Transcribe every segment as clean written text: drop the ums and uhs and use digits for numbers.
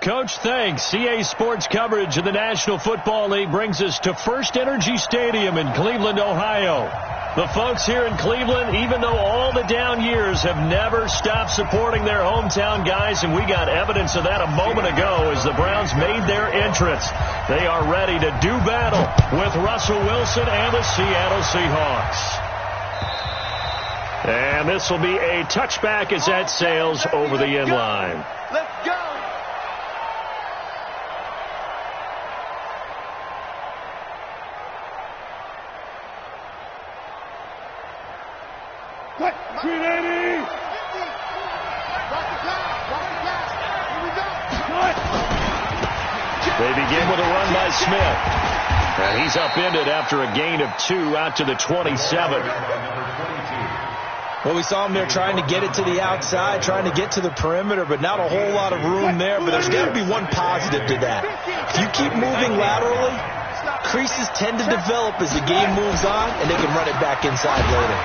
Coach, thanks. CA Sports coverage of the National Football League brings us to First Energy Stadium in Cleveland, Ohio. The folks here in Cleveland, even though all the down years, have never stopped supporting their hometown guys, and we got evidence of that a moment ago as the Browns made their entrance. They are ready to do battle with Russell Wilson and the Seattle Seahawks. And this will be a touchback as that sails over the end line. Let's go! What? 380! They begin with a run by Smith. And he's upended after a gain of 2 out to the 27. Well, we saw him there trying to get it to the outside, trying to get to the perimeter, but not a whole lot of room there. But there's got to be one positive to that. If you keep moving laterally, creases tend to develop as the game moves on, and they can run it back inside later.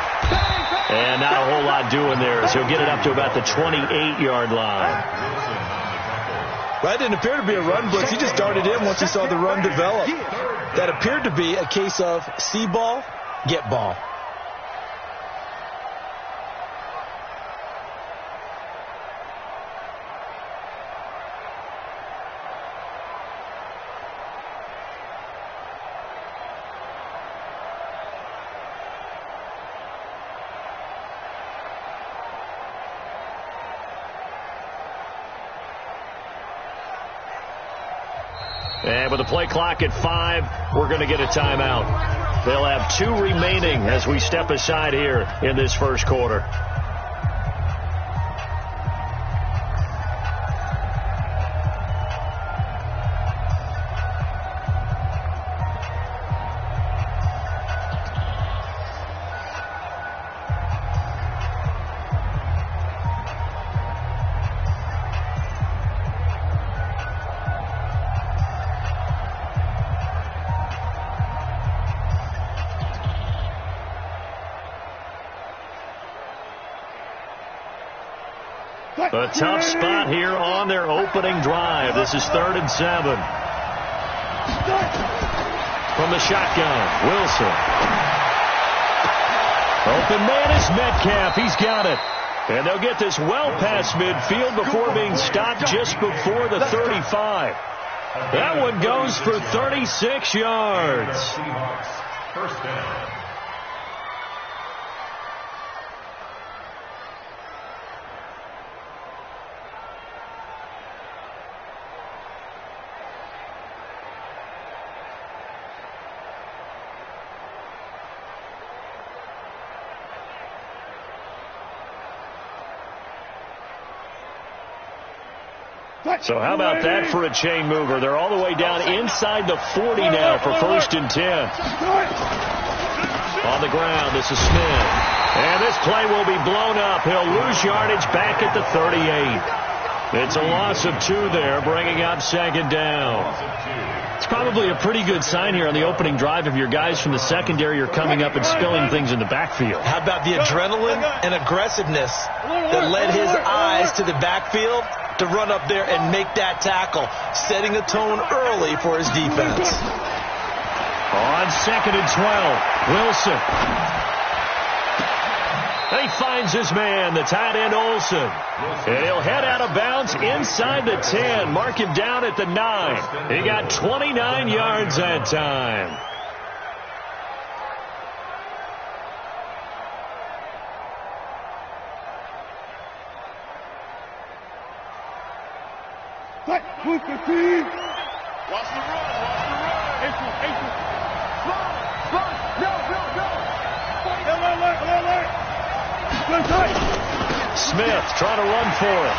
And not a whole lot doing there as he'll get it up to about the 28-yard line. Well, that didn't appear to be a run blitz. He just darted in once he saw the run develop. That appeared to be a case of see ball, get ball. And with the play clock at 5, we're going to get a timeout. They'll have 2 remaining as we step aside here in this first quarter. A tough spot here on their opening drive. This is 3rd and 7. From the shotgun, Wilson. Open man is Metcalf. He's got it. And they'll get this well past midfield before being stopped just before the 35. That one goes for 36 yards. First down. So how about that for a chain mover? They're all the way down inside the 40 now for 1st and 10. On the ground, this is Smith. And this play will be blown up. He'll lose yardage back at the 38. It's a loss of 2 there, bringing up 2nd down. It's probably a pretty good sign here on the opening drive if your guys from the secondary are coming up and spilling things in the backfield. How about the adrenaline and aggressiveness that led his eyes to the backfield to run up there and make that tackle, setting the tone early for his defense. On 2nd and 12, Wilson. He finds his man, the tight end Olsen. And he'll head out of bounds inside the 10. Mark him down at the 9. He got 29 yards that time. Who's the team? Watch the run. Run. Alert. Smith trying to run for it.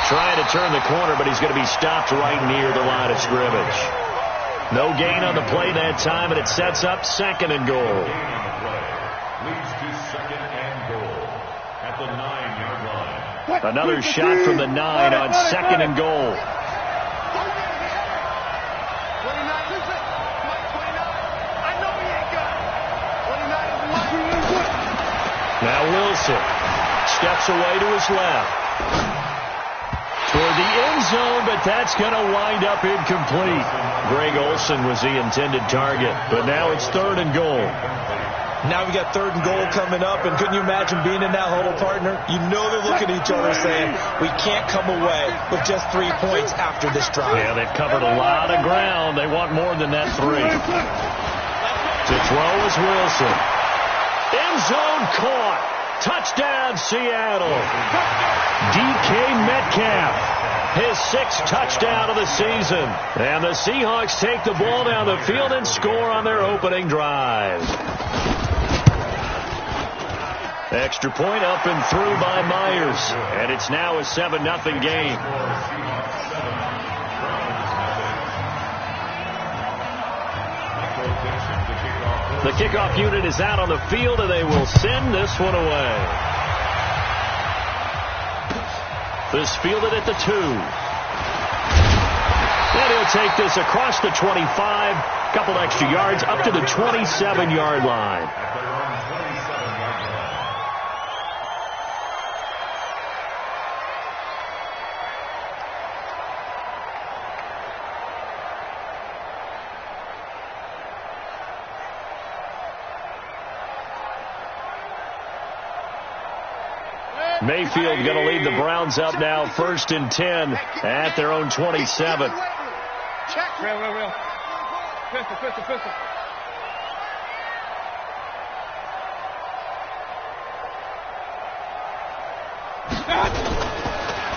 Trying to turn the corner, but he's going to be stopped right near the line of scrimmage. No gain on the play that time, and it sets up 2nd and goal. Leads to 2nd and goal at the 9-yard line. Another shot from the 9 on 2nd and goal. Now Wilson steps away to his left. toward the end zone, but that's going to wind up incomplete. Greg Olsen was the intended target, but now it's 3rd and goal. Now we got 3rd and goal coming up, and couldn't you imagine being in that huddle, partner? You know they're looking at each other saying, we can't come away with just 3 points after this drive. Yeah, they've covered a lot of ground. They want more than that 3. To throw is Wilson. End zone caught. Touchdown, Seattle. DK Metcalf, his 6th touchdown of the season. And the Seahawks take the ball down the field and score on their opening drive. Extra point up and through by Myers. And it's now a 7-0 game. The kickoff unit is out on the field, and they will send this one away. This fielded at the 2. And he'll take this across the 25. Couple extra yards up to the 27-yard line. Mayfield going to lead the Browns up now, 1st and 10 at their own 27. Real. Pistol.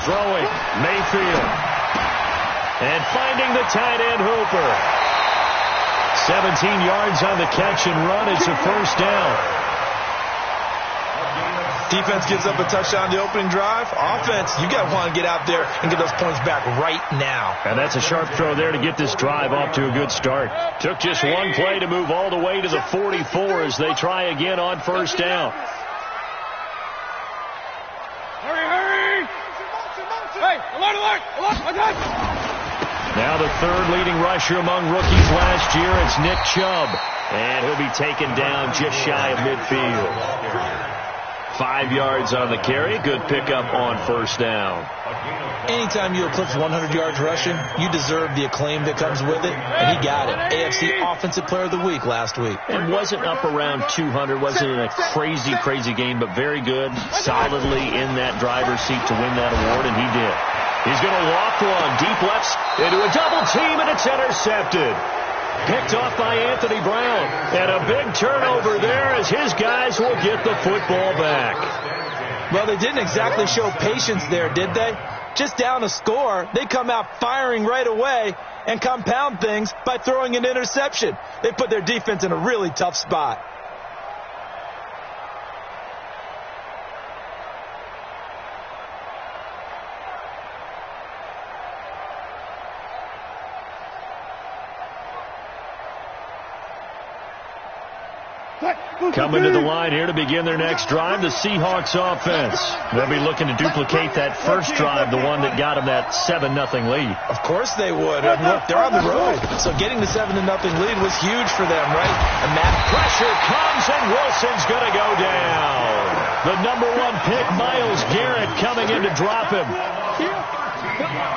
Throwing, Mayfield. And finding the tight end, Hooper. 17 yards on the catch and run. It's a 1st down. Defense gives up a touchdown the opening drive. Offense, you got to want to get out there and get those points back right now. And that's a sharp throw there to get this drive off to a good start. Took just one play to move all the way to the 44 as they try again on 1st down. Hurry! Hey, alert! Now the 3rd leading rusher among rookies last year. It's Nick Chubb. And he'll be taken down just shy of midfield. 5 yards on the carry. Good pickup on 1st down. Anytime you eclipse 100 yards rushing, you deserve the acclaim that comes with it, and he got it. AFC Offensive Player of the Week last week. And wasn't up around 200. Wasn't in a crazy game, but very good. Solidly in that driver's seat to win that award, and he did. He's going to loft one. Deep left into a double team, and it's intercepted. Picked off by Anthony Brown. And a big turnover there as his guys will get the football back. Well, they didn't exactly show patience there, did they? Just down a score, they come out firing right away and compound things by throwing an interception. They put their defense in a really tough spot. Coming to the line here to begin their next drive, the Seahawks offense. They'll be looking to duplicate that first drive, the one that got them that 7-0 lead. Of course they would. And look, they're on the road. So getting the 7-0 lead was huge for them, right? And that pressure comes, and Wilson's going to go down. The number 1 pick, Myles Garrett, coming in to drop him.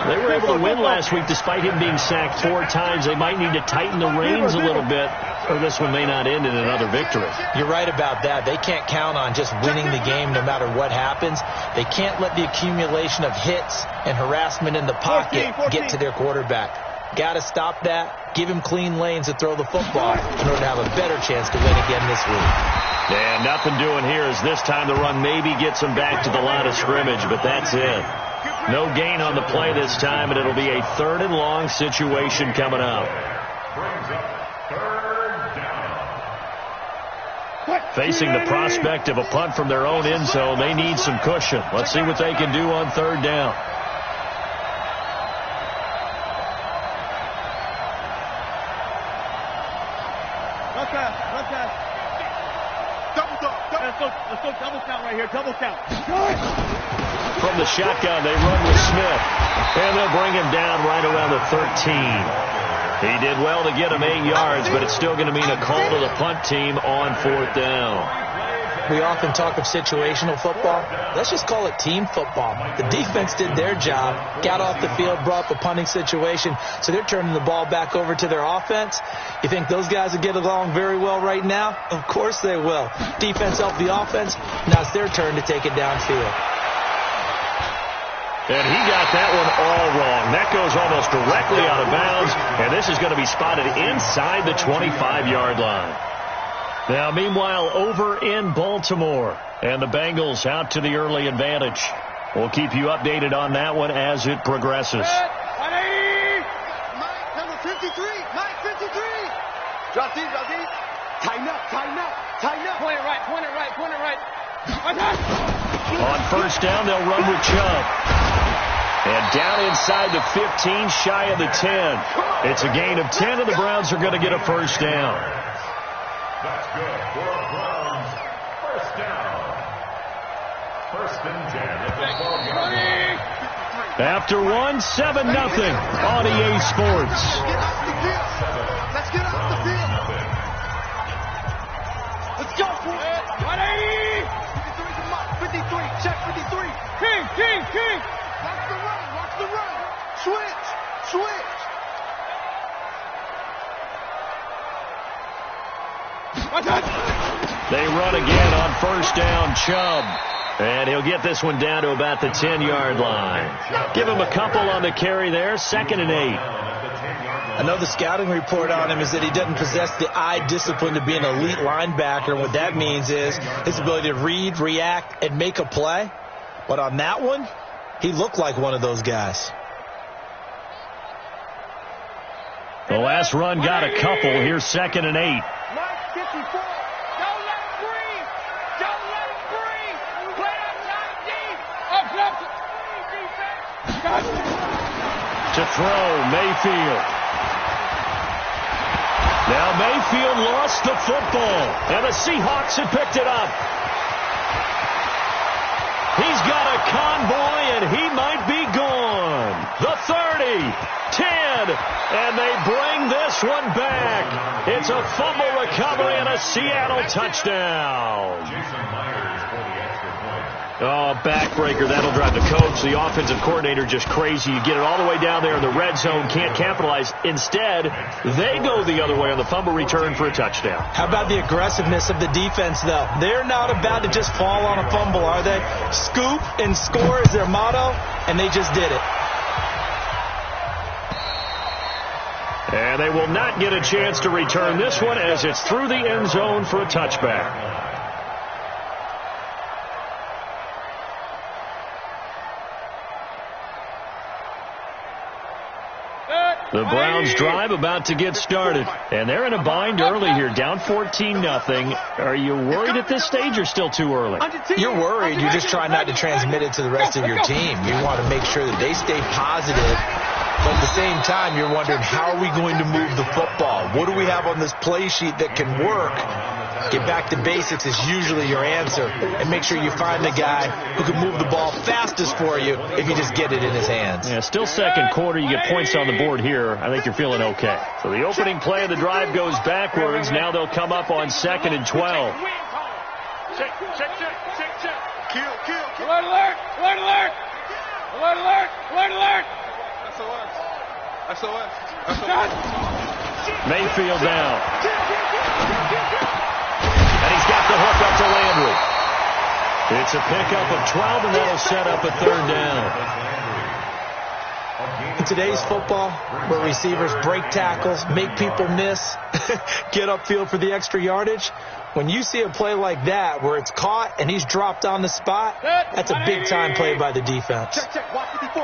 They were able to win last week despite him being sacked 4 times. They might need to tighten the reins a little bit, or this one may not end in another victory. You're right about that. They can't count on just winning the game no matter what happens. They can't let the accumulation of hits and harassment in the pocket get to their quarterback. Got to stop that. Give him clean lanes to throw the football in order to have a better chance to win again this week. And nothing doing here as this time the run maybe gets them back to the line of scrimmage, but that's it. No gain on the play this time, and it'll be a 3rd and long situation coming up. Facing the prospect of a punt from their own end zone, they need some cushion. Let's see what they can do on 3rd down. Let's go double count right here. Double count. From the shotgun, they run with Smith. And they'll bring him down right around the 13. He did well to get him 8 yards, but it's still going to mean a call to the punt team on 4th down. we often talk of situational football. Let's just call it team football. The defense did their job, got off the field, brought up a punting situation, so they're turning the ball back over to their offense. You think those guys will get along very well right now? Of course they will. Defense helped the offense. Now it's their turn to take it downfield. And he got that one all wrong. That goes almost directly out of bounds, and this is going to be spotted inside the 25-yard line. Now, meanwhile, over in Baltimore, and the Bengals out to the early advantage. We'll keep you updated on that one as it progresses. Mike, Number 53. Mike, 53. drop deep, drop deep. Tighten up, tighten up, tighten up. Point it right, point it right, point it right. On first down, they'll run with Chubb. And down inside the 15, shy of the 10. It's a gain of 10, and the Browns are going to get a first down. That's good for a Browns first down. First and 10 at the 12-yard line. After 7-0 on EA Sports. Let's get off the field. Let's go for it. 180. 53, check 53. King. Watch the run. Switch. They run again on first down, Chubb. And he'll get this one down to about the 10-yard line. Give him a couple on the carry there, 2nd and 8. I know the scouting report on him is that he doesn't possess the eye discipline to be an elite linebacker. What that means is his ability to read, react, and make a play. But on that one, he looked like one of those guys. The last run got a couple. Here's 2nd and 8. Mike, 54. Don't let him breathe. Don't let him breathe. Play outside deep. Up. Defense. To throw, Mayfield. Now Mayfield lost the football, and the Seahawks had picked it up. He's got a convoy, and he might be gone. The 30, 10, and they bring this one back. It's a fumble recovery and a Seattle touchdown. Jason Myers for the extra point. Oh, backbreaker. That'll drive the coach, the offensive coordinator, just crazy. You get it all the way down there in the red zone, can't capitalize. Instead, they go the other way on the fumble return for a touchdown. How about the aggressiveness of the defense, though? They're not about to just fall on a fumble, are they? Scoop and score is their motto, and they just did it. And they will not get a chance to return this one as it's through the end zone for a touchback. The Browns drive about to get started, and they're in a bind early here, down 14-0. Are you worried at this stage or still too early? You're worried. You're just trying not to transmit it to the rest of your team. You want to make sure that they stay positive. But at the same time, you're wondering, how are we going to move the football? What do we have on this play sheet that can work? Get back to basics is usually your answer. And make sure you find the guy who can move the ball fastest for you if you just get it in his hands. Yeah, still second quarter. You get points on the board here. I think you're feeling okay. So the opening play of the drive goes backwards. Now they'll come up on 2nd and 12. Check. Kill. Alert, alert. Alert, alert. Alert, alert. Alert, alert. SOS. Mayfield down. And he's got the hook up to Landry. It's a pickup of 12, and that'll set up a 3rd down. In today's football, where receivers break tackles, make people miss, get upfield for the extra yardage, when you see a play like that where it's caught and he's dropped on the spot, that's a big-time play by the defense. Check. Watch 54.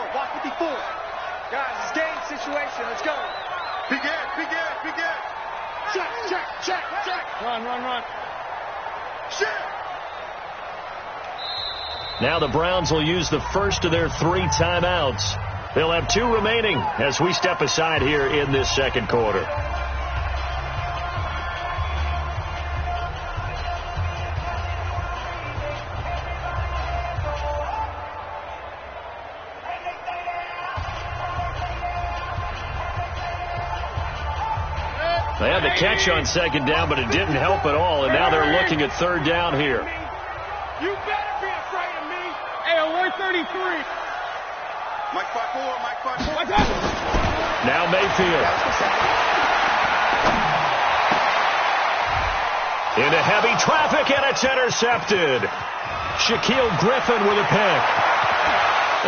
Guys, it's game situation. Let's go. Big air. Check. Run. Shit. Now the Browns will use the first of their 3 timeouts. They'll have 2 remaining as we step aside here in this second quarter. They had the catch on 2nd down, but it didn't help at all, and now they're looking at 3rd down here. You better be afraid of me. Hey, 133. Mike 5-4, Mike 5-4. What's up? Now Mayfield. Into heavy traffic, and it's intercepted. Shaquille Griffin with a pick.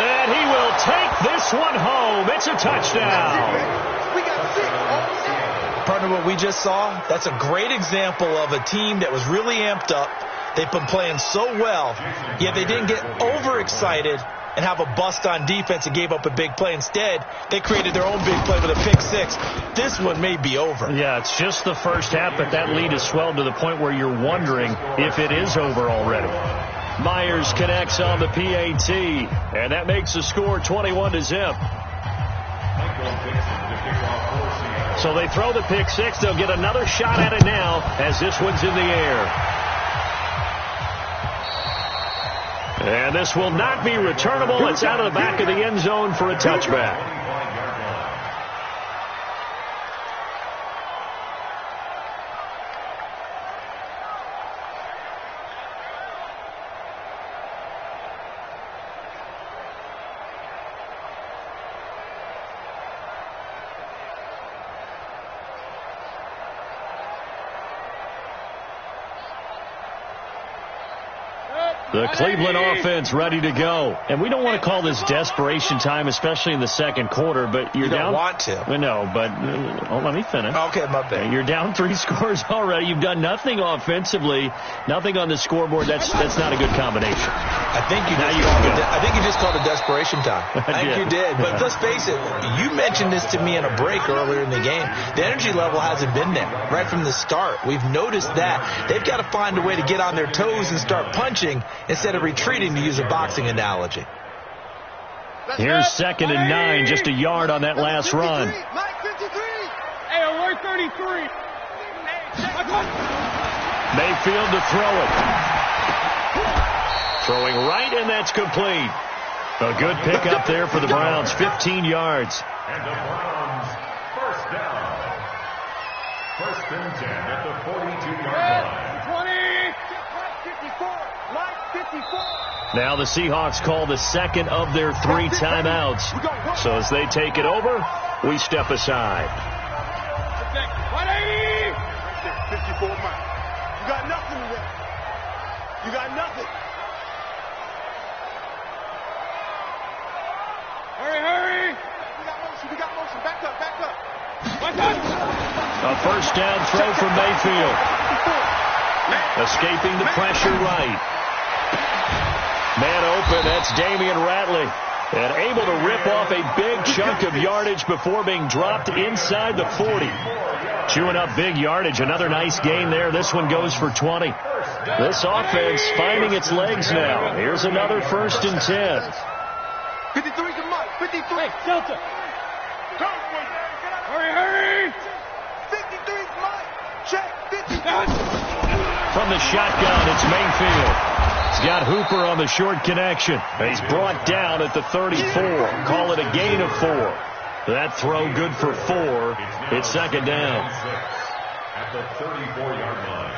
And he will take this one home. It's a touchdown. We got 6. Partner, what we just saw, that's a great example of a team that was really amped up. They've been playing so well, yet they didn't get overexcited and have a bust on defense and gave up a big play. Instead, they created their own big play with a pick six. This one may be over. Yeah, it's just the first half, but that lead has swelled to the point where you're wondering if it is over already. Myers connects on the PAT, and that makes the score 21-0. So they throw the pick six. They'll get another shot at it now as this one's in the air. And this will not be returnable. It's out of the back of the end zone for a touchback. The Cleveland offense ready to go. And we don't want to call this desperation time, especially in the second quarter, but you're down. You don't want to. No, but let me finish. Okay, my bad. You're down 3 scores already. You've done nothing offensively, nothing on the scoreboard. That's not a good combination. I think you just called it desperation time. I think you did. But let's face it, you mentioned this to me in a break earlier in the game. The energy level hasn't been there right from the start. We've noticed that. They've got to find a way to get on their toes and start punching instead of retreating, to use a boxing analogy. Here's 2nd and 9, just a yard on that last run. Mike 53. Hey, 133. Mayfield to throw it. Throwing right, and that's complete. A good pickup there for the Browns, 15 yards. And the Browns, first down. 1st and 10 at the 42-yard line. 20. Mike 54. Mike 54. Now the Seahawks call the second of their 3 timeouts. So as they take it over, we step aside. 180. 54, Mike. You got nothing today. You got nothing. Hurry. We got motion. Back up. A first down throw from Mayfield. Escaping the pressure right. Man open, that's Damian Ratley. And able to rip off a big chunk of yardage before being dropped inside the 40. Chewing up big yardage. Another nice gain there. This one goes for 20. This offense finding its legs now. Here's another 1st and 10. 53 to Mike. 53. Hey, Delta. Hurry. 53 Mike. Check. 53. From the shotgun, it's Mayfield. He's got Hooper on the short connection. He's brought down at the 34. Call it a gain of 4. That throw good for 4. It's 2nd down. At the 34-yard line.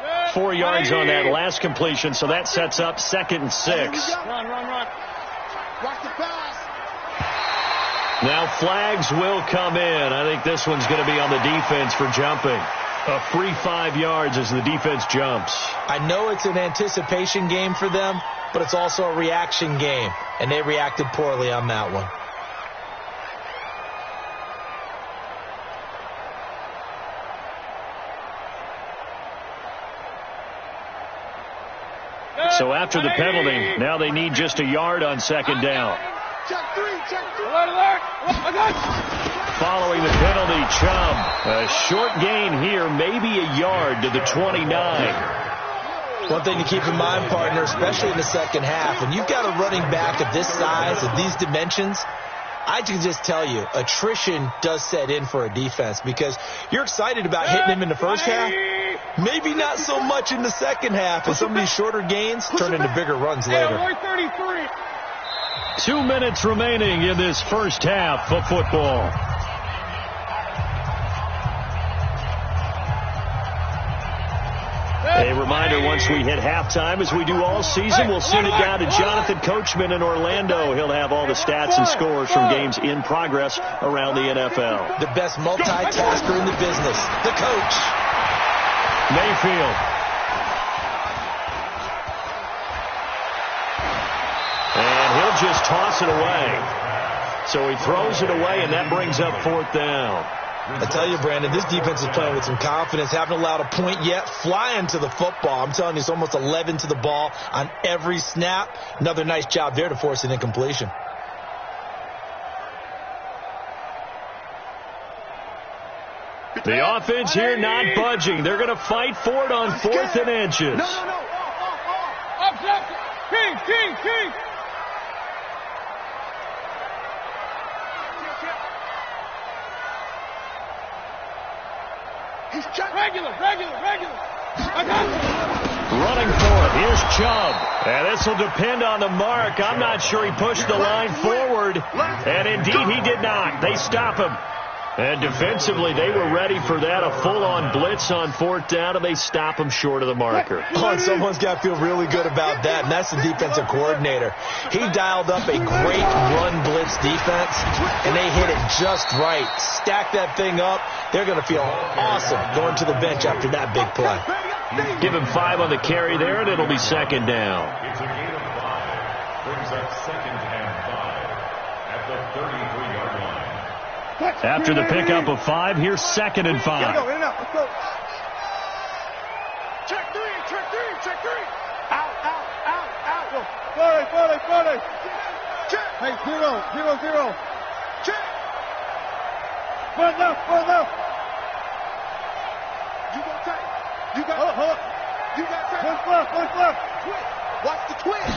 Yeah. 4 yards on that last completion, so that sets up 2nd and 6. Run. Watch the pass. Now flags will come in. I think this one's going to be on the defense for jumping. A free 5 yards as the defense jumps. I know it's an anticipation game for them, but it's also a reaction game, and they reacted poorly on that one. So after the penalty, now they need just a yard on 2nd down. Check 3. Alert. Following the penalty, Chubb. A short gain here, maybe a yard to the 29. One thing to keep in mind, partner, especially in the second half, when you've got a running back of this size, of these dimensions, I can just tell you, attrition does set in for a defense because you're excited about hitting him in the first half, Maybe not so much in the second half, and some of these shorter gains turn into bigger runs later. 133. 2 minutes remaining in this first half of football. A reminder, once we hit halftime, as we do all season, we'll send it down to Jonathan Coachman in Orlando. He'll have all the stats and scores from games in progress around the NFL. The best multitasker in the business, the coach. Mayfield. And he'll just toss it away. So he throws it away, and that brings up 4th down. I tell you, Brandon, this defense is playing with some confidence. Haven't allowed a point yet. Flying to the football. I'm telling you, it's almost 11 to the ball on every snap. Another nice job there to force an incompletion. The offense here not budging. They're going to fight for it on 4th and inches. No. Up, King. Regular. I got it. Running for it. Here's Chubb. And this will depend on the mark. I'm not sure he pushed the line forward. And indeed he did not. They stop him. And defensively, they were ready for that. A full-on blitz on 4th down, and they stop him short of the marker. Oh, and someone's got to feel really good about that, and that's the defensive coordinator. He dialed up a great run blitz defense, and they hit it just right. Stack that thing up. They're going to feel awesome going to the bench after that big play. Give him 5 on the carry there, and it'll be 2nd down. It's a gain of 5. Brings up 2nd and 5 at the 33-yard line. After the pickup of 5, here's 2nd and 5. Let's go. Check three. Out. Forward. Check. Hey, 0. Check. Forward left. You got tight. You got tight. Push left. Watch the twist.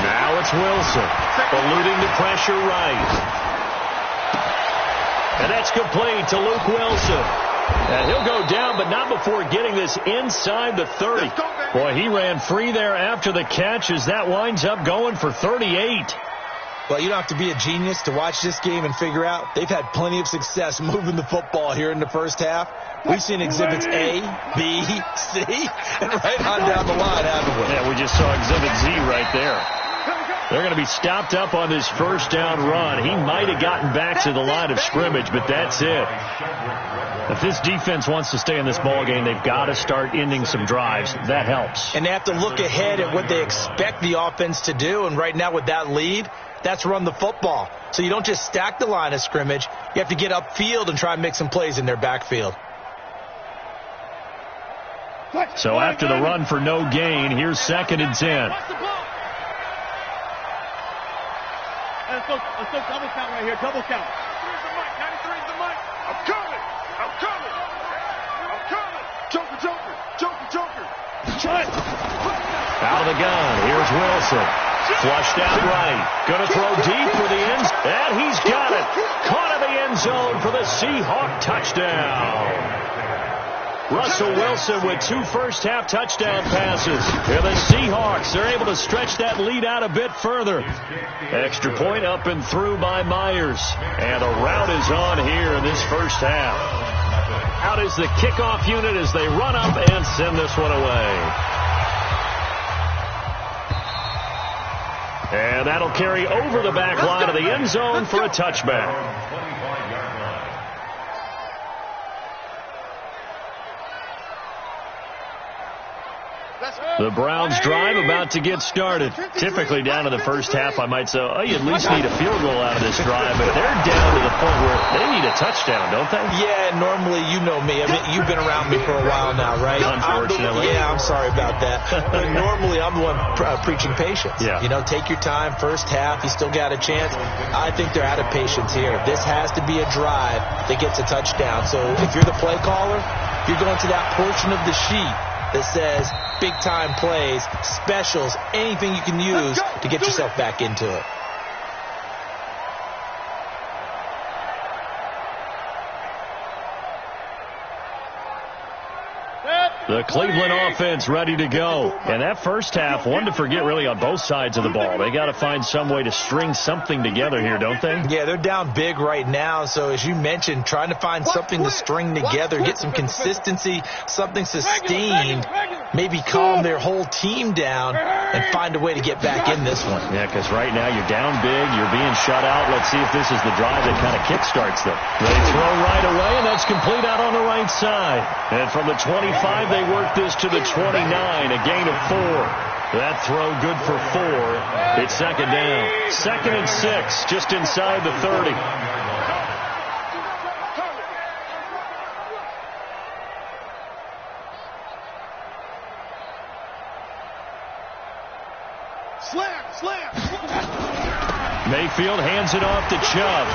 Now it's Wilson, eluding the pressure right. And that's complete to Luke Wilson. And he'll go down, but not before getting this inside the 30. Boy, he ran free there after the catch as that winds up going for 38. Well, you don't have to be a genius to watch this game and figure out they've had plenty of success moving the football here in the first half. We've seen exhibits A, B, C, and right on down the line, haven't we? Yeah, we just saw exhibit Z right there. They're going to be stopped up on this first down run. He might have gotten back to the line of scrimmage, but that's it. If this defense wants to stay in this ball game, they've got to start ending some drives. That helps. And they have to look ahead at what they expect the offense to do. And right now with that lead, that's run the football. So you don't just stack the line of scrimmage. You have to get upfield and try and make some plays in their backfield. So after the run for no gain, here's 2nd and 10. Let's go double count right here. Double count. 93's the mic. I'm coming. Joker. Out of the gun. Here's Wilson. Flushed out right. Going to throw deep for the end. And he's got it. Caught in the end zone for the Seahawk touchdown. Russell Wilson with 2 first-half touchdown passes. And the Seahawks are able to stretch that lead out a bit further. Extra point up and through by Myers. And a rout is on here in this first half. Out is the kickoff unit as they run up and send this one away. And that'll carry over the back line of the end zone for a touchback. The Browns drive about to get started. Typically down to the first half, I might say, oh, you at least need a field goal out of this drive. But they're down to the point where they need a touchdown, don't they? Yeah, normally, you know me. I mean, you've been around me for a while now, right? Unfortunately. I'm sorry about that. But normally, I'm the one preaching patience. Yeah. You know, take your time. First half, you still got a chance. I think they're out of patience here. This has to be a drive that gets a touchdown. So if you're the play caller, you're going to that portion of the sheet that says big-time plays, specials, anything you can use to get yourself back into it. The Cleveland offense ready to go. And that first half, one to forget really on both sides of the ball. They got to find some way to string something together here, don't they? Yeah, they're down big right now. So as you mentioned, trying to find something to string together, get some consistency, something sustained, maybe calm their whole team down and find a way to get back in this one. Yeah, because right now you're down big, you're being shut out. Let's see if this is the drive that kind of kickstarts them. They throw right away, and that's complete out on the right side. And from the 25, they work this to the 29, a gain of 4. That throw good for 4. It's second down. 2nd and 6, just inside the 30. Slam. Mayfield hands it off to Chubb.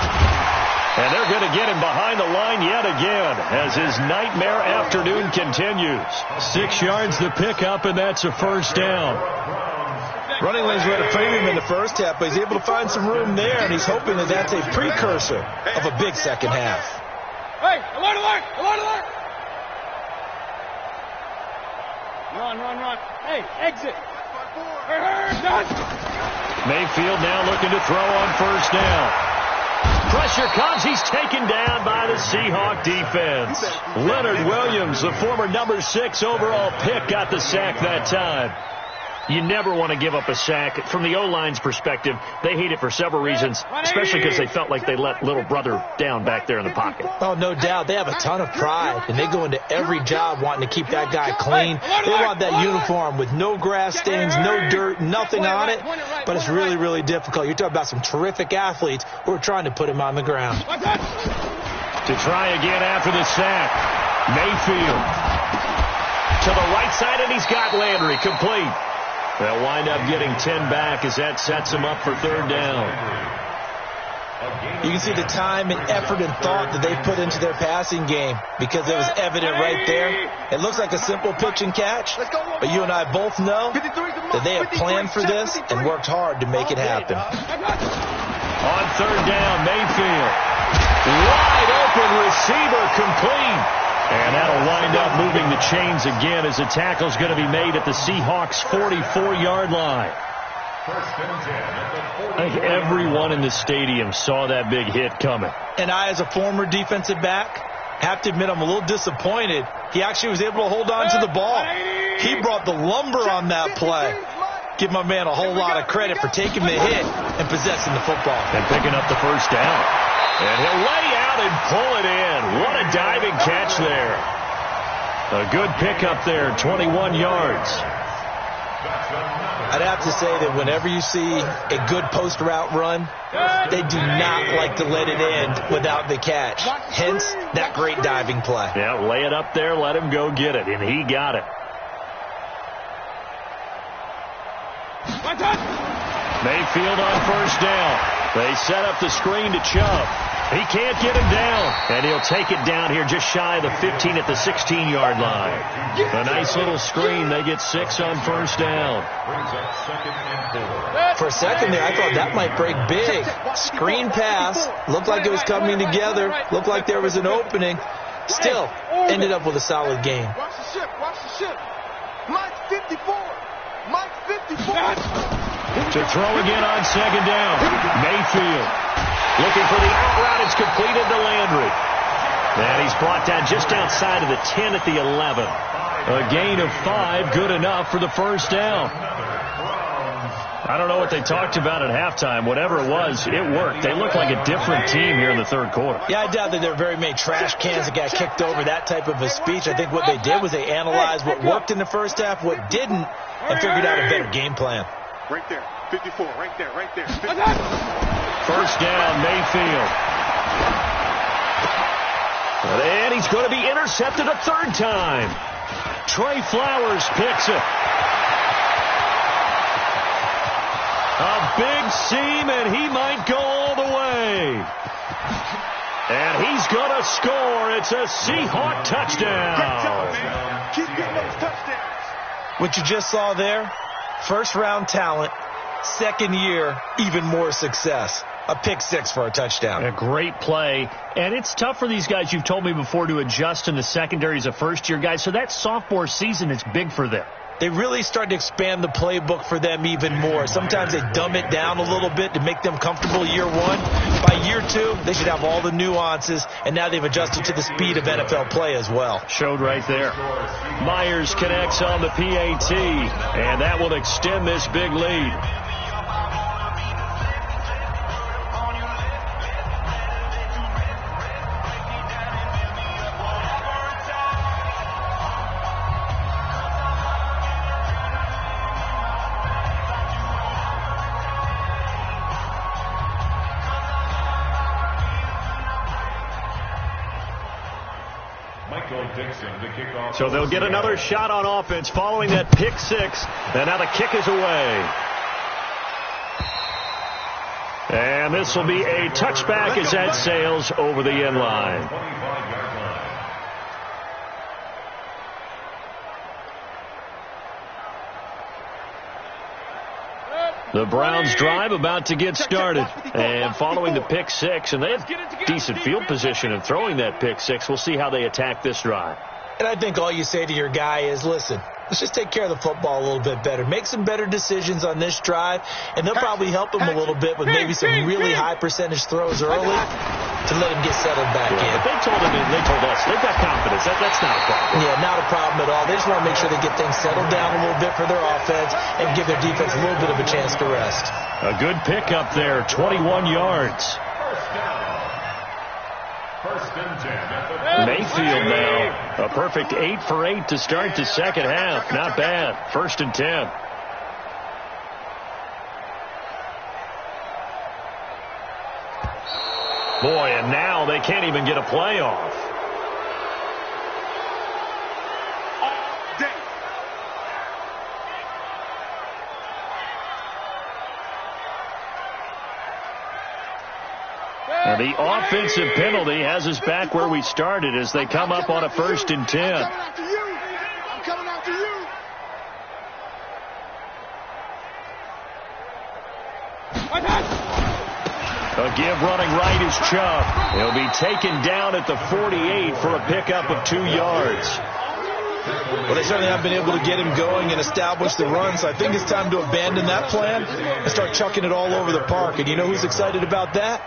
And they're going to get him behind the line yet again as his nightmare afternoon continues. 6 yards the pickup, and that's a first down. Running lanes were at a premium in the first half, but he's able to find some room there, and he's hoping that that's a precursor of a big second half. Hey, alert! Run. Hey, exit. Mayfield now looking to throw on first down. Pressure comes. He's taken down by the Seahawk defense. Leonard Williams, the former number 6 overall pick, got the sack that time. You never want to give up a sack. From the O-line's perspective, they hate it for several reasons, especially because they felt like they let little brother down back there in the pocket. Oh, no doubt. They have a ton of pride, and they go into every job wanting to keep that guy clean. They want that uniform with no grass stains, no dirt, nothing on it, but it's really, really difficult. You're talking about some terrific athletes who are trying to put him on the ground. To try again after the sack, Mayfield to the right side, and he's got Landry complete. They'll wind up getting 10 back as that sets them up for third down. You can see the time and effort and thought that they put into their passing game because it was evident right there. It looks like a simple pitch and catch, but you and I both know that they have planned for this and worked hard to make it happen. On third down, Mayfield. Wide open receiver complete. And that'll wind up moving the chains again as the tackle's going to be made at the Seahawks' 44-yard line. I think everyone in the stadium saw that big hit coming. And I, as a former defensive back, have to admit I'm a little disappointed. He actually was able to hold on to the ball. He brought the lumber on that play. Give my man a whole lot of credit for taking the hit and possessing the football. And picking up the first down. And he'll lay out and pull it in. What a diving catch there. A good pickup there, 21 yards. I'd have to say that whenever you see a good post route run, they do not like to let it end without the catch. Hence, that great diving play. Yeah, lay it up there, let him go get it, and he got it. Mayfield on first down. They set up the screen to Chubb. He can't get him down, and he'll take it down here just shy of the 15 at the 16-yard line. A nice little screen. They get 6 on first down. For a second there, I thought that might break big. Screen pass. Looked like it was coming together. Looked like there was an opening. Still, ended up with a solid game. Watch the ship. Mike 54. To throw again on second down. Mayfield looking for the out route. It's completed to Landry. And he's brought down just outside of the 10 at the 11. A gain of 5, good enough for the first down. I don't know what they talked about at halftime. Whatever it was, it worked. They look like a different team here in the third quarter. Yeah, I doubt that there are very many trash cans that got kicked over, that type of a speech. I think what they did was they analyzed what worked in the first half, what didn't, and figured out a better game plan. Right there. 54. Right there. 54. First down, Mayfield. And he's going to be intercepted a third time. Trey Flowers picks it. A big seam, and he might go all the way. And he's going to score. It's a Seahawk touchdown. Great job, man. Keep getting those touchdowns. What you just saw there, first-round talent, second year, even more success. A pick six for a touchdown. A great play. And it's tough for these guys, you've told me before, to adjust in the secondary as a first-year guy. So that sophomore season is big for them. They really start to expand the playbook for them even more. Sometimes they dumb it down a little bit to make them comfortable year one. By year two, they should have all the nuances, and now they've adjusted to the speed of NFL play as well. Showed right there. Myers connects on the PAT, and that will extend this big lead. So they'll get another shot on offense following that pick six. And now the kick is away. And this will be a touchback as that sails over the end line. The Browns drive about to get started. And following the pick six, and they have decent field position in throwing that pick six. We'll see how they attack this drive. And I think all you say to your guy is, listen, let's just take care of the football a little bit better. Make some better decisions on this drive, and they'll probably help him a little bit with maybe some really high percentage throws early to let him get settled back in. If they told us, they've got confidence. That's not a problem. Yeah, not a problem at all. They just want to make sure they get things settled down a little bit for their offense and give their defense a little bit of a chance to rest. A good pickup there, 21 yards. Mayfield now, a perfect 8 for 8 to start the second half. Not bad. 1st and 10. Boy, and now they can't even get a play off. And the offensive penalty has us back where we started as they come up on a 1st and 10. I'm coming after you. A give running right is Chubb. He'll be taken down at the 48 for a pickup of 2 yards. Well, they certainly haven't been able to get him going and establish the run, so I think it's time to abandon that plan and start chucking it all over the park. And you know who's excited about that?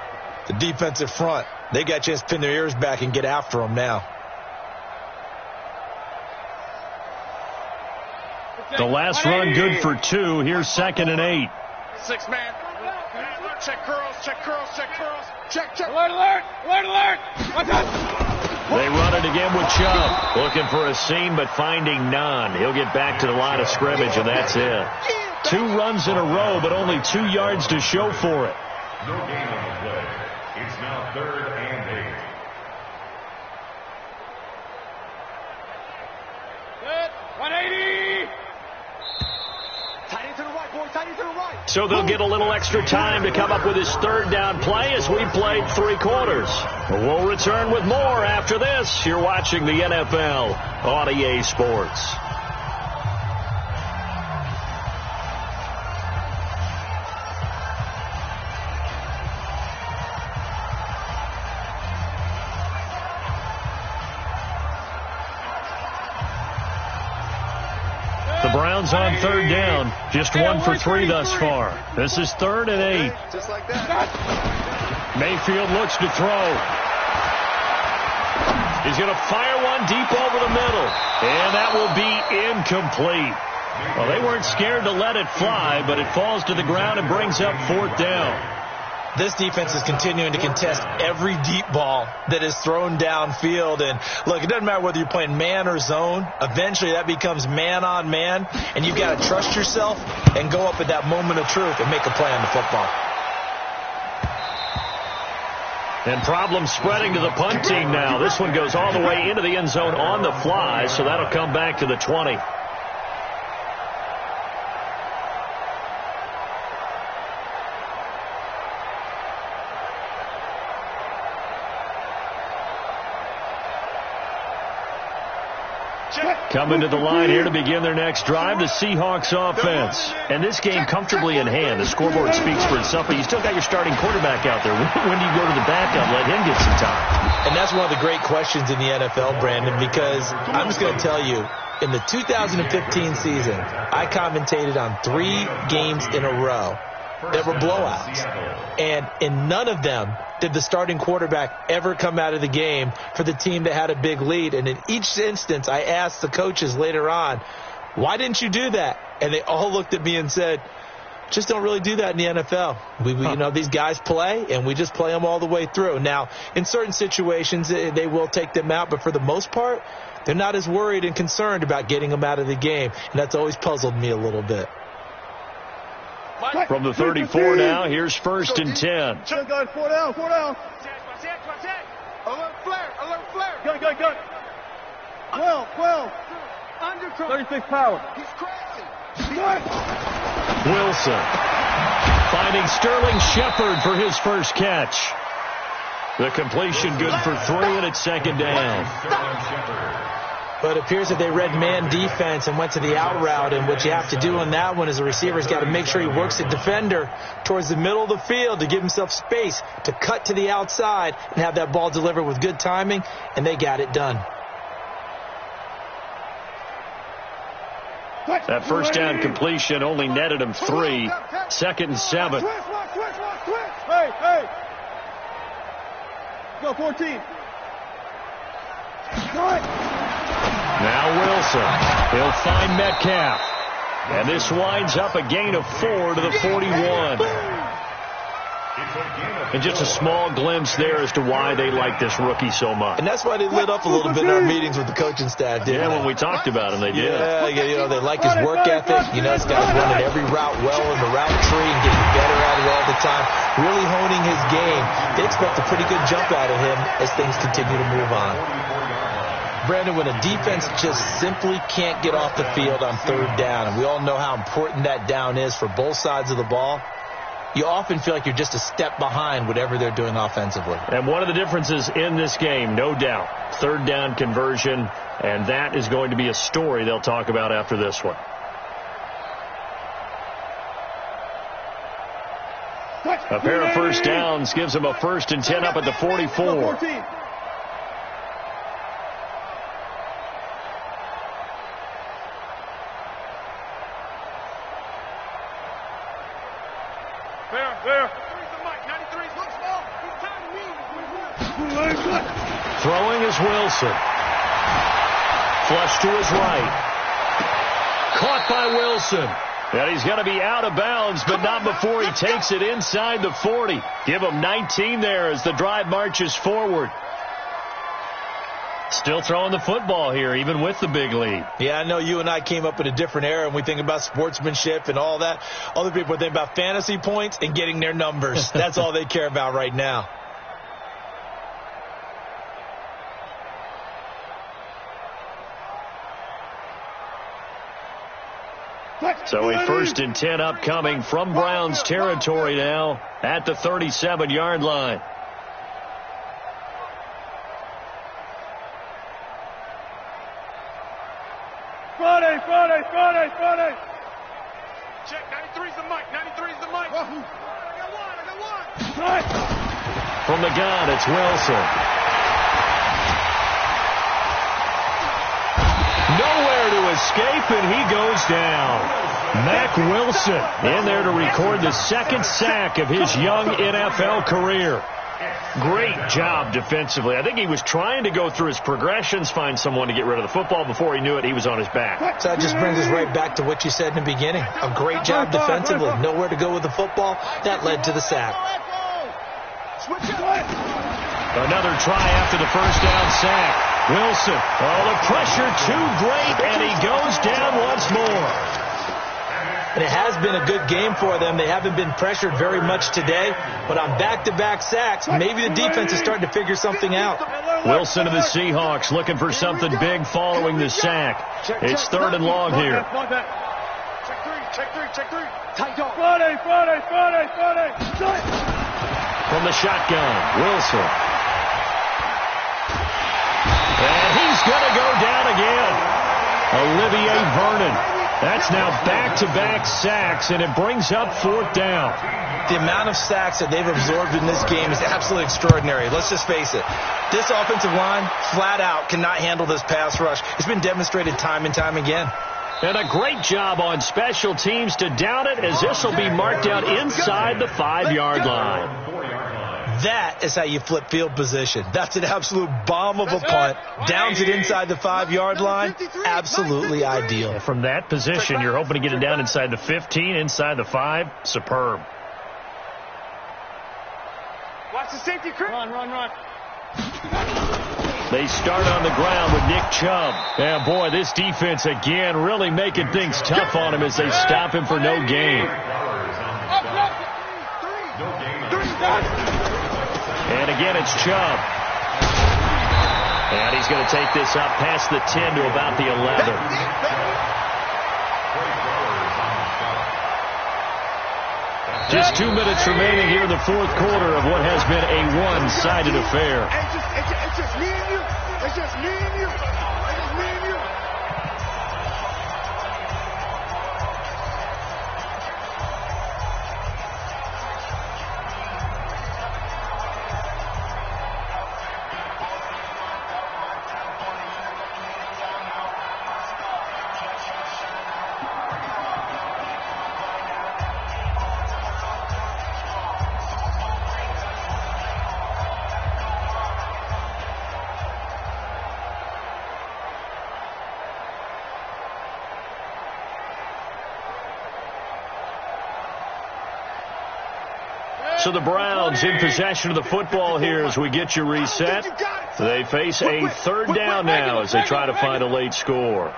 The defensive front. They got a chance to pin their ears back and get after them now. The last run good for 2. Here's 2nd and 8. 6 man. Check curls, check curls, check curls. Check. Alert, alert, alert, alert. Watch out. They run it again with Chubb. Looking for a seam, but finding none. He'll get back to the line of scrimmage, and that's it. 2 runs in a row, but only 2 yards to show for it. No gain on the play. It's now 3rd and 8. Good. 180. Tight end to the right, boy. Tight end to the right. So they'll get a little extra time to come up with his 3rd down play as we played 3 quarters. We'll return with more after this. You're watching the NFL on EA Sports. The Browns on 3rd down. Just 1 for 3 thus far. This is 3rd and 8. Just like that. Mayfield looks to throw. He's going to fire one deep over the middle. And that will be incomplete. Well, they weren't scared to let it fly, but it falls to the ground and brings up 4th down. This defense is continuing to contest every deep ball that is thrown downfield. And, look, it doesn't matter whether you're playing man or zone. Eventually, that becomes man on man. And you've got to trust yourself and go up at that moment of truth and make a play on the football. And problems spreading to the punt team now. This one goes all the way into the end zone on the fly, so that'll come back to the 20. Coming to the line here to begin their next drive, the Seahawks offense. And this game comfortably in hand. The scoreboard speaks for itself, but you still got your starting quarterback out there. When do you go to the backup, let him get some time? And that's one of the great questions in the NFL, Brandon, because I'm just going to tell you, in the 2015 season, I commentated on 3 games in a row that were blowouts. And in none of them did the starting quarterback ever come out of the game for the team that had a big lead. And in each instance, I asked the coaches later on, why didn't you do that? And they all looked at me and said, just don't really do that in the NFL. You know, these guys play, and we just play them all the way through. Now, in certain situations, they will take them out, but for the most part, they're not as worried and concerned about getting them out of the game, and that's always puzzled me a little bit. From the 34 now, here's 1st and 10. Check, guys, 4 down, 4 down. Alert flare, alert flare. Go. 12. Under 36 power. He's crazy. Wilson finding Sterling Shepard for his first catch. The completion good for 3, and it's 2nd down. But it appears that they read man defense and went to the out route, and what you have to do on that one is the receiver's got to make sure he works the defender towards the middle of the field to give himself space to cut to the outside and have that ball delivered with good timing, and they got it done. That first down completion only netted him 3. 2nd and 7. Hey. Go, 14. Now Wilson. He'll find Metcalf. And this winds up a gain of 4 to the 41. And just a small glimpse there as to why they like this rookie so much. And that's why they lit up a little bit in our meetings with the coaching staff, didn't they? When we talked about him, they did. Yeah, you know, they like his work ethic. You know, this guy's running every route well in the route tree and getting better at it all the time, really honing his game. They expect a pretty good jump out of him as things continue to move on. Brandon, when a defense just simply can't get off the field on 3rd down, and we all know how important that down is for both sides of the ball, you often feel like you're just a step behind whatever they're doing offensively. And one of the differences in this game, no doubt, 3rd down conversion, and that is going to be a story they'll talk about after this one. A pair of first downs gives them a 1st and 10 up at the 44. Throwing is Wilson. Flush to his right. Caught by Wilson. And he's going to be out of bounds, but not before he takes it inside the 40. Give him 19 there as the drive marches forward. Still throwing the football here, even with the big lead. Yeah, I know you and I came up in a different era, and we think about sportsmanship and all that. Other people think about fantasy points and getting their numbers. That's all they care about right now. So a 1st and 10 upcoming from Browns territory now at the 37-yard line. Friday. Check, 93's the mic. I got one. From the gun, it's Wilson. Nowhere to escape, and he goes down. Mack Wilson in there to record the 2nd sack of his young NFL career. Great job defensively. I think he was trying to go through his progressions, find someone to get rid of the football. Before he knew it, he was on his back. So that just brings us right back to what you said in the beginning. A great job defensively. Nowhere to go with the football. That led to the sack. Another try after the first down sack. Wilson. Oh, the pressure too great, and he goes down once more. And it has been a good game for them. They haven't been pressured very much today, but on back-to-back sacks, maybe the defense is starting to figure something out. Wilson of the Seahawks looking for something big following the sack. It's 3rd and long here. Check three. Tight dog. Friday. From the shotgun, Wilson. And he's going to go down again. Olivier Vernon. That's now back-to-back sacks, and it brings up 4th down. The amount of sacks that they've absorbed in this game is absolutely extraordinary. Let's just face it. This offensive line, flat out, cannot handle this pass rush. It's been demonstrated time and time again. And a great job on special teams to down it, as this will be marked out inside the 5-yard line. That is how you flip field position. That's an absolute bomb of a punt. Downs it inside the 5-yard line. Absolutely ideal. From that position, you're hoping to get it down inside the 15, inside the 5. Superb. Watch the safety, Chris. Run. They start on the ground with Nick Chubb. And, boy, this defense, again, really making things tough on him as they stop him for no gain. And again, it's Chubb. And he's going to take this up past the 10 to about the 11. Just 2 minutes remaining here in the 4th quarter of what has been a one-sided affair. It's just me and you. It's just me and you. It's just me and you. So the Browns in possession of the football here as we get you reset. They face a 3rd down now as they try to find a late score.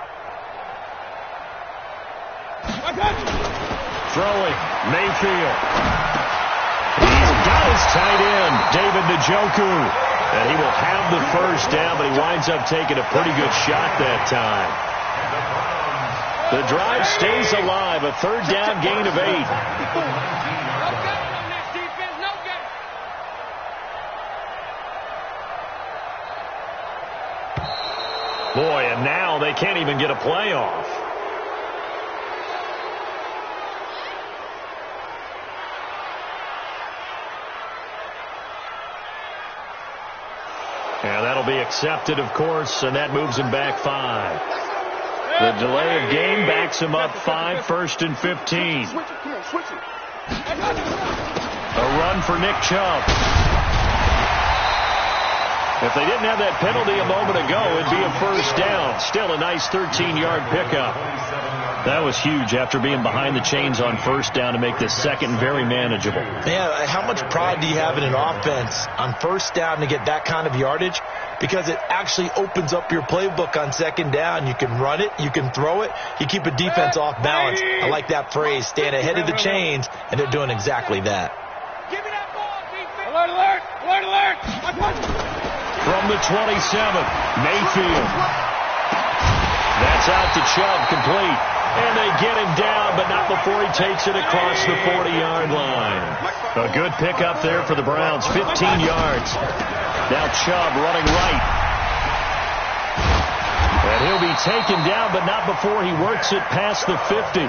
Throwing, Mayfield. He's got his tight end, David Njoku. And he will have the 1st down, but he winds up taking a pretty good shot that time. The drive stays alive, a 3rd down gain of 8. Boy, and now they can't even get a playoff. And that'll be accepted, of course, and that moves him back 5. The delay of game backs him up 5, 1st and 15. A run for Nick Chubb. If they didn't have that penalty a moment ago, it'd be a 1st down. Still a nice 13-yard pickup. That was huge after being behind the chains on 1st down to make this 2nd very manageable. Yeah, how much pride do you have in an offense on 1st down to get that kind of yardage? Because it actually opens up your playbook on 2nd down. You can run it, you can throw it, you keep a defense off balance. I like that phrase, staying ahead of the chains, and they're doing exactly that. Give me that ball, defense. Alert, alert, alert. From the 27, Mayfield. That's out to Chubb, complete. And they get him down, but not before he takes it across the 40-yard line. A good pickup there for the Browns, 15 yards. Now Chubb running right. And he'll be taken down, but not before he works it past the 50.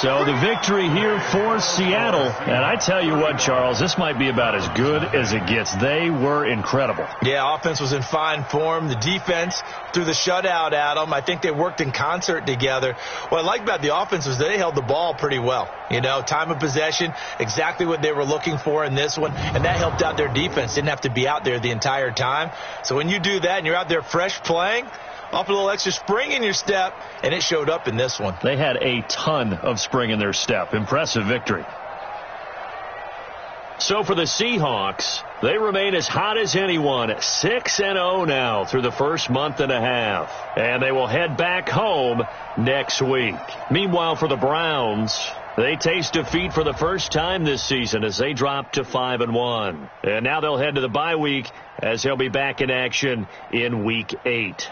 So the victory here for Seattle. And I tell you what, Charles, this might be about as good as it gets. They were incredible. Yeah, offense was in fine form. The defense threw the shutout at them. I think they worked in concert together. What I like about the offense was they held the ball pretty well. You know, time of possession, exactly what they were looking for in this one. And that helped out their defense. Didn't have to be out there the entire time. So when you do that and you're out there fresh playing, off a little extra spring in your step, and it showed up in this one. They had a ton of spring in their step. Impressive victory. So for the Seahawks, they remain as hot as anyone, 6-0 now through the first month and a half. And they will head back home next week. Meanwhile, for the Browns, they taste defeat for the first time this season as they drop to 5-1. And now they'll head to the bye week as they'll be back in action in Week 8.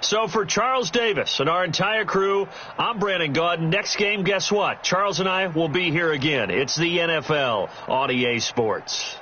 So for Charles Davis and our entire crew, I'm Brandon Gaudin. Next game, guess what? Charles and I will be here again. It's the NFL on EA Sports.